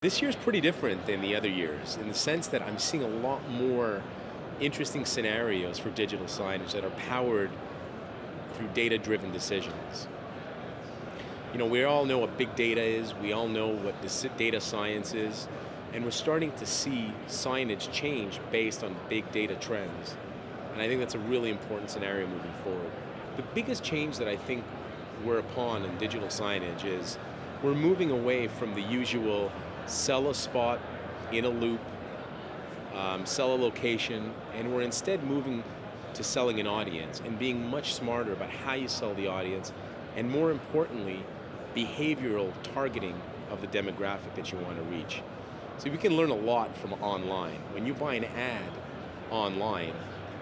This year's pretty different than the other years in the sense that I'm seeing a lot more interesting scenarios for digital signage that are powered through data-driven decisions. We all know what big data is, we all know what data science is, and we're starting to see signage change based on big data trends. And I think that's a really important scenario moving forward. The biggest change that I think we're upon in digital signage is we're moving away from the usual sell a spot in a loop, sell a location, and we're instead moving to selling an audience and being much smarter about how you sell the audience, and more importantly, behavioral targeting of the demographic that you want to reach. So we can learn a lot from online. When you buy an ad online,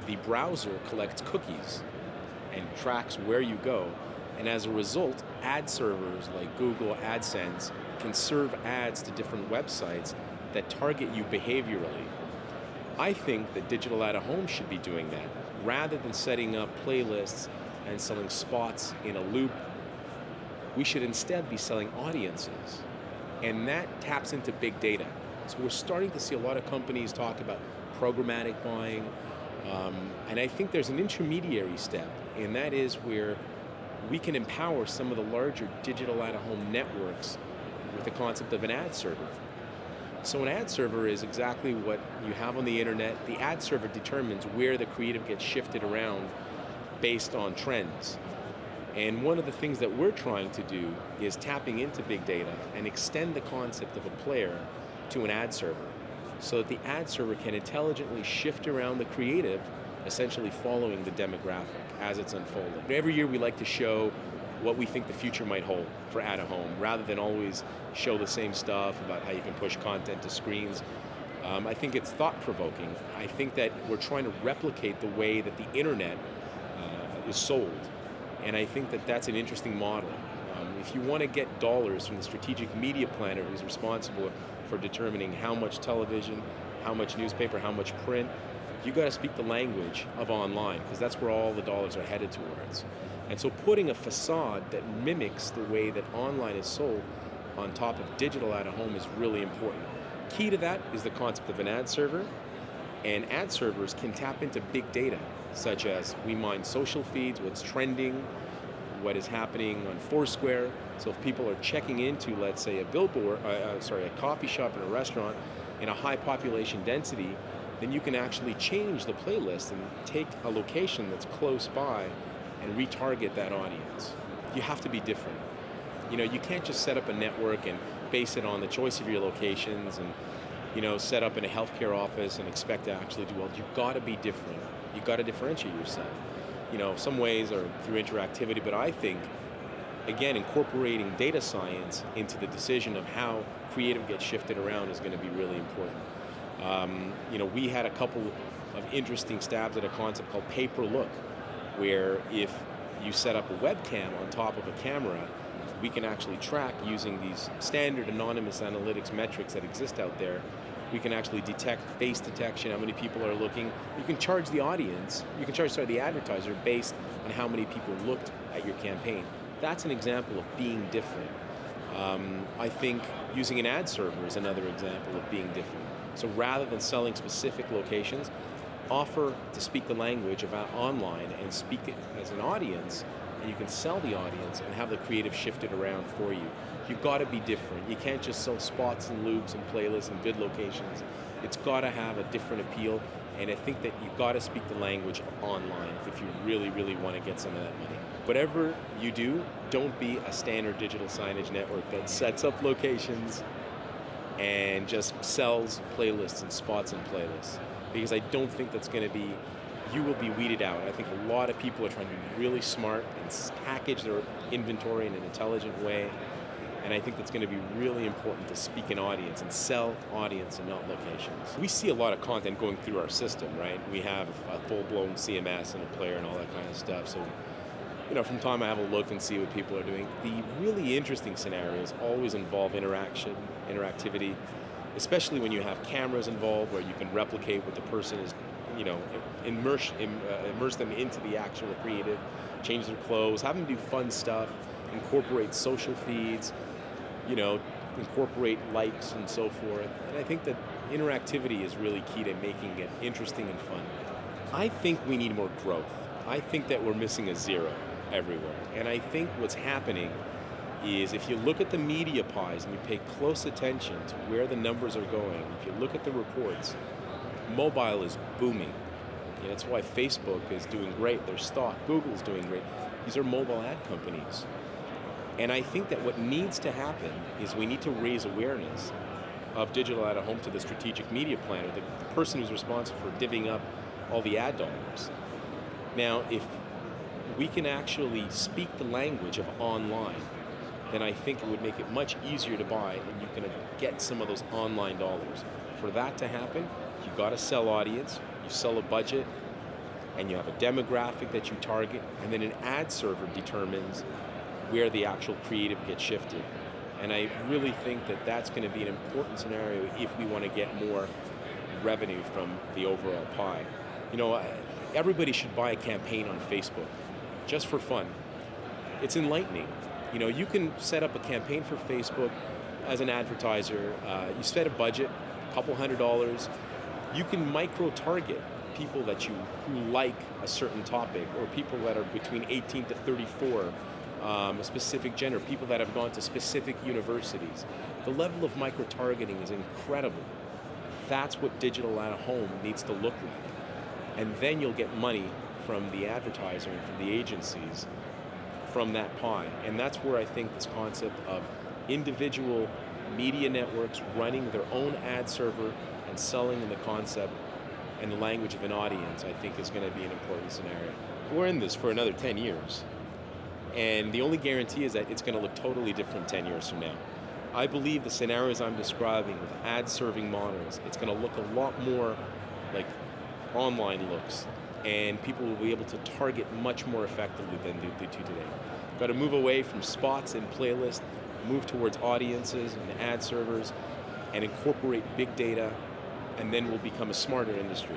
the browser collects cookies and tracks where you go, and as a result, ad servers like Google AdSense can serve ads to different websites that target you behaviorally. I think that digital out-of-home should be doing that. Rather than setting up playlists and selling spots in a loop, we should instead be selling audiences. And that taps into big data. So we're starting to see a lot of companies talk about programmatic buying, and I think there's an intermediary step, and that is where we can empower some of the larger digital out-of-home networks with the concept of an ad server. So an ad server is exactly what you have on the internet. The ad server determines where the creative gets shifted around based on trends. And one of the things that we're trying to do is tapping into big data and extend the concept of a player to an ad server so that the ad server can intelligently shift around the creative, essentially following the demographic as it's unfolding. Every year we like to show what we think the future might hold for out-of-home, rather than always show the same stuff about how you can push content to screens. I think it's thought-provoking. I think that we're trying to replicate the way that the internet is sold, and I think that that's an interesting model. If you want to get dollars from the strategic media planner who's responsible for determining how much television, how much newspaper, how much print, you got to speak the language of online, because that's where all the dollars are headed towards. And so putting a facade that mimics the way that online is sold on top of digital out-of-home is really important. Key to that is the concept of an ad server, and ad servers can tap into big data, such as we mine social feeds, what's trending, what is happening on Foursquare. So if people are checking into, let's say, a coffee shop and a restaurant in a high population density, then you can actually change the playlist and take a location that's close by and retarget that audience. You have to be different. You can't just set up a network and base it on the choice of your locations and set up in a healthcare office and expect to actually do well. You've got to be different. You've got to differentiate yourself. Some ways are through interactivity, but I think, again, incorporating data science into the decision of how creative gets shifted around is going to be really important. We had a couple of interesting stabs at a concept called pay-per-look, where if you set up a webcam on top of a camera, we can actually track using these standard anonymous analytics metrics that exist out there. We can actually detect face detection, how many people are looking. You can charge the audience, the advertiser based on how many people looked at your campaign. That's an example of being different. I think using an ad server is another example of being different. So rather than selling specific locations, offer to speak the language of online and speak it as an audience, and you can sell the audience and have the creative shifted around for you. You've got to be different. You can't just sell spots and loops and playlists and good locations. It's got to have a different appeal, and I think that you've got to speak the language of online if you really, really want to get some of that money. Whatever you do, don't be a standard digital signage network that sets up locations and just sells playlists and spots and playlists, because I don't think that's going to be, you will be weeded out. I think a lot of people are trying to be really smart and package their inventory in an intelligent way, and I think that's going to be really important to speak an audience and sell audience and not locations. We see a lot of content going through our system, right? We have a full-blown CMS and a player and all that kind of stuff, so from time I have a look and see what people are doing. The really interesting scenarios always involve interactivity, especially when you have cameras involved where you can replicate what the person is, immerse them into the actual creative, change their clothes, have them do fun stuff, incorporate social feeds, incorporate likes and so forth. And I think that interactivity is really key to making it interesting and fun. I think we need more growth. I think that we're missing a zero everywhere. And I think what's happening is if you look at the media pies and you pay close attention to where the numbers are going, if you look at the reports, mobile is booming. That's why Facebook is doing great. Their stock, Google's doing great. These are mobile ad companies. And I think that what needs to happen is we need to raise awareness of digital out of home to the strategic media planner, the person who's responsible for divvying up all the ad dollars. Now, if we can actually speak the language of online, then I think it would make it much easier to buy, and you can get some of those online dollars. For that to happen, you got to sell audience, you sell a budget, and you have a demographic that you target, and then an ad server determines where the actual creative gets shifted. And I really think that that's going to be an important scenario if we want to get more revenue from the overall pie. Everybody should buy a campaign on Facebook, just for fun. It's enlightening. You can set up a campaign for Facebook as an advertiser. You set a budget, a couple $100. You can micro-target people who like a certain topic, or people that are between 18 to 34, a specific gender, people that have gone to specific universities. The level of micro-targeting is incredible. That's what digital out of home needs to look like. And then you'll get money from the advertiser and from the agencies from that pie. And that's where I think this concept of individual media networks running their own ad server and selling in the concept and the language of an audience, I think is going to be an important scenario. We're in this for another 10 years. And the only guarantee is that it's going to look totally different 10 years from now. I believe the scenarios I'm describing with ad serving models, it's going to look a lot more like online looks, and people will be able to target much more effectively than they do today. Got to move away from spots and playlists, move towards audiences and ad servers, and incorporate big data, and then we'll become a smarter industry.